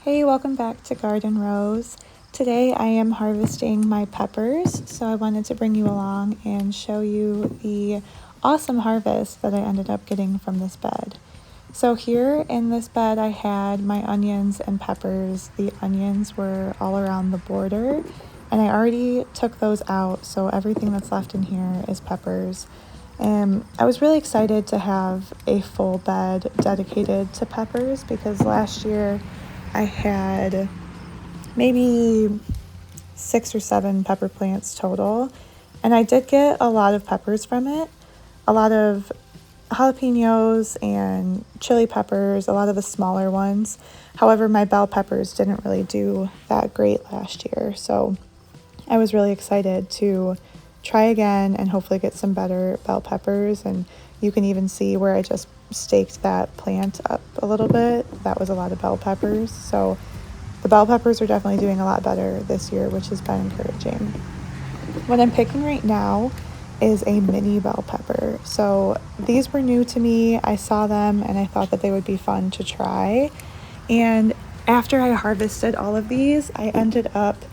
Hey, welcome back to Garden Rose. Today I am harvesting my peppers, so I wanted to bring you along and show you the awesome harvest that I ended up getting from this bed. So here in this bed I had my onions and peppers. The onions were all around the border and I already took those out, so everything that's left in here is peppers. And I was really excited to have a full bed dedicated to peppers because last year I had maybe 6 or 7 pepper plants total, and I did get a lot of peppers from it, a lot of jalapenos and chili peppers, a lot of the smaller ones. However, my bell peppers didn't really do that great last year, so I was really excited to try again and hopefully get some better bell peppers. And you can even see where I just staked that plant up a little bit. That was a lot of bell peppers. So the bell peppers are definitely doing a lot better this year, which has been encouraging. What I'm picking right now is a mini bell pepper. So these were new to me. I saw them and I thought that they would be fun to try. And after I harvested all of these, I ended up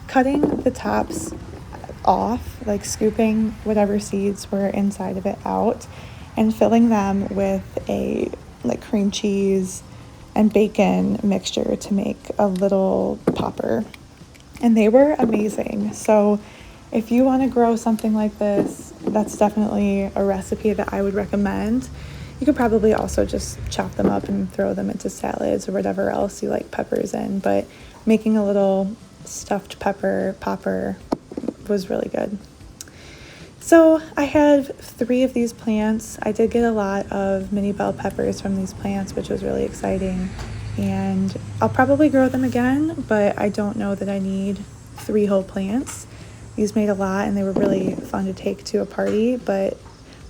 cutting the tops off, like scooping whatever seeds were inside of it out and filling them with a like cream cheese and bacon mixture to make a little popper. And they were amazing. So if you want to grow something like this, that's definitely a recipe that I would recommend. You could probably also just chop them up and throw them into salads or whatever else you like peppers in, but making a little stuffed pepper popper was really good. So I have 3 of these plants. I did get a lot of mini bell peppers from these plants, which was really exciting. And I'll probably grow them again, but I don't know that I need 3 whole plants. These made a lot and they were really fun to take to a party, but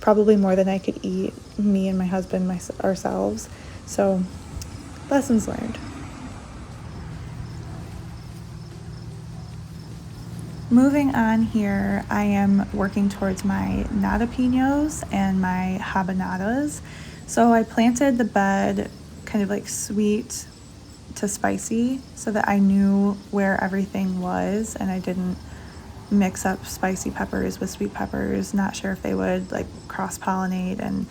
probably more than I could eat, me and my husband ourselves. So lessons learned. Moving on here, I am working towards my nadapinos and my habanadas. So I planted the bed kind of like sweet to spicy so that I knew where everything was and I didn't mix up spicy peppers with sweet peppers. Not sure if they would like cross-pollinate and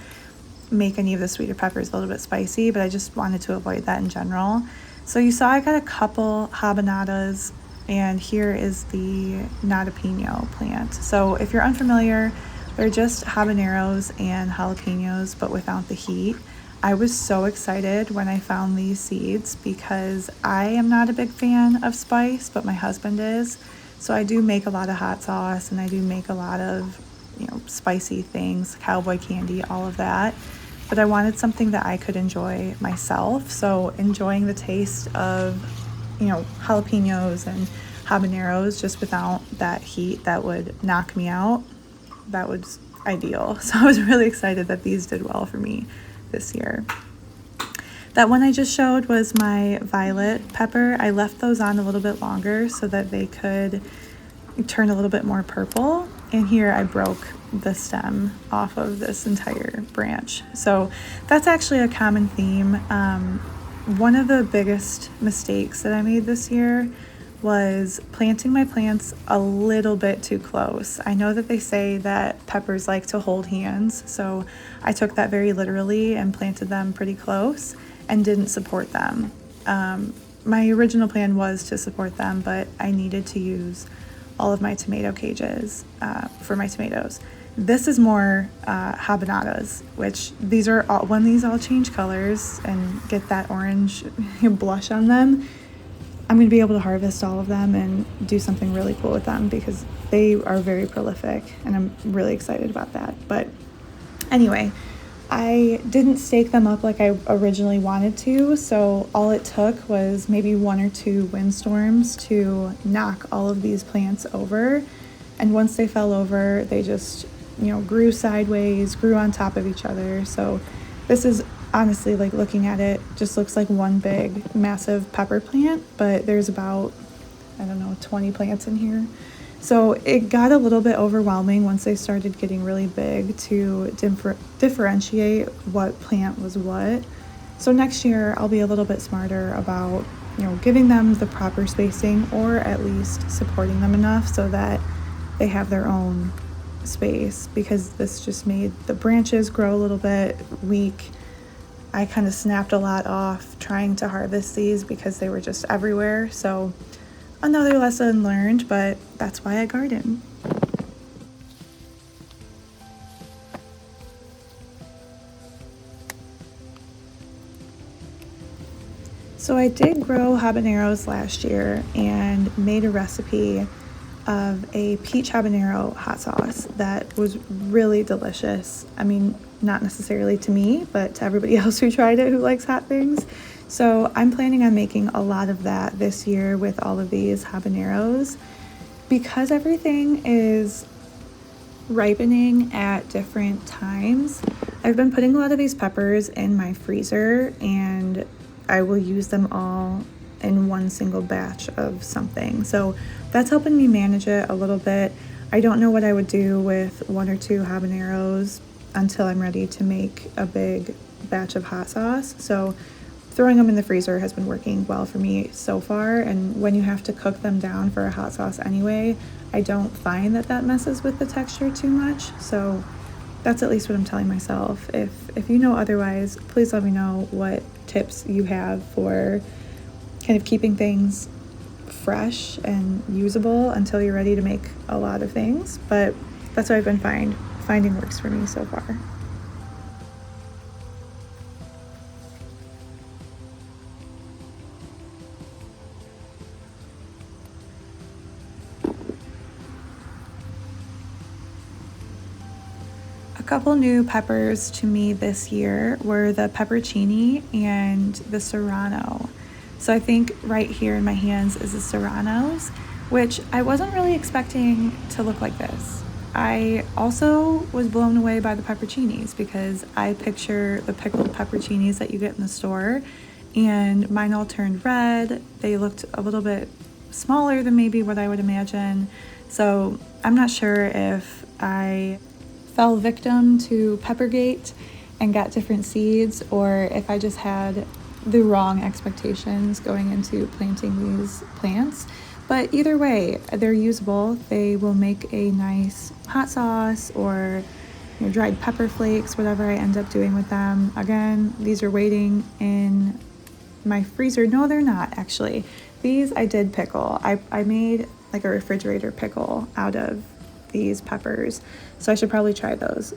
make any of the sweeter peppers a little bit spicy, but I just wanted to avoid that in general. So you saw I got a couple habanadas, and here is the nadapino plant. So if you're unfamiliar, they're just habaneros and jalapenos, but without the heat. I was so excited when I found these seeds because I am not a big fan of spice, but my husband is. So I do make a lot of hot sauce and I do make a lot of, spicy things, cowboy candy, all of that. But I wanted something that I could enjoy myself. So enjoying the taste of jalapenos and habaneros just without that heat that would knock me out, that was ideal. So I was really excited that these did well for me this year. That one I just showed was my violet pepper. I left those on a little bit longer so that they could turn a little bit more purple. And here I broke the stem off of this entire branch. So that's actually a common theme. One of the biggest mistakes that I made this year was planting my plants a little bit too close. I know that they say that peppers like to hold hands, so I took that very literally and planted them pretty close and didn't support them. My original plan was to support them, but I needed to use all of my tomato cages for my tomatoes. This is more habanadas, which these are all, when these all change colors and get that orange blush on them, I'm going to be able to harvest all of them and do something really cool with them because they are very prolific and I'm really excited about that. But anyway, I didn't stake them up like I originally wanted to, so all it took was maybe 1 or 2 windstorms to knock all of these plants over. And once they fell over, they just grew sideways, grew on top of each other. So this is honestly, like, looking at it, just looks like one big massive pepper plant, but there's about, 20 plants in here. So it got a little bit overwhelming once they started getting really big to differentiate what plant was what. So next year I'll be a little bit smarter about, giving them the proper spacing, or at least supporting them enough so that they have their own space, because this just made the branches grow a little bit weak. I kind of snapped a lot off trying to harvest these because they were just everywhere. So another lesson learned, but that's why I garden. So I did grow habaneros last year and made a recipe of a peach habanero hot sauce that was really delicious. I mean, not necessarily to me, but to everybody else who tried it who likes hot things. So I'm planning on making a lot of that this year with all of these habaneros. Because everything is ripening at different times, I've been putting a lot of these peppers in my freezer, and I will use them all in one single batch of something. So that's helping me manage it a little bit. I don't know what I would do with 1 or 2 habaneros until I'm ready to make a big batch of hot sauce. So throwing them in the freezer has been working well for me so far. And when you have to cook them down for a hot sauce anyway, I don't find that messes with the texture too much. So that's at least what I'm telling myself. If you know otherwise, please let me know what tips you have for kind of keeping things fresh and usable until you're ready to make a lot of things. But that's what I've been finding works for me so far. A couple new peppers to me this year were the peppercini and the serrano. So I think right here in my hands is the serranos, which I wasn't really expecting to look like this. I also was blown away by the peppercinis because I picture the pickled peppercinis that you get in the store, and mine all turned red. They looked a little bit smaller than maybe what I would imagine. So I'm not sure if I fell victim to Peppergate and got different seeds, or if I just had the wrong expectations going into planting these plants. But either way, they're usable. They will make a nice hot sauce or dried pepper flakes, whatever I end up doing with them. Again, these are waiting in my freezer. No, they're not actually. These I did pickle. I made like a refrigerator pickle out of these peppers, so I should probably try those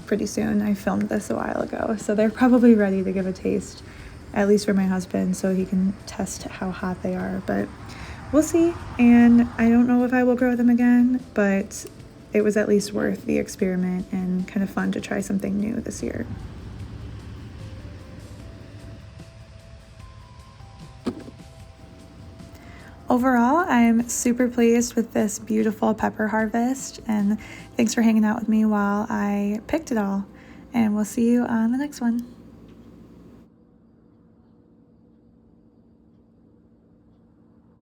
pretty soon. I filmed this a while ago, so they're probably ready to give a taste, at least for my husband, so he can test how hot they are. But we'll see, and I don't know if I will grow them again, but it was at least worth the experiment and kind of fun to try something new this year. Overall, I'm super pleased with this beautiful pepper harvest, and thanks for hanging out with me while I picked it all. And we'll see you on the next one.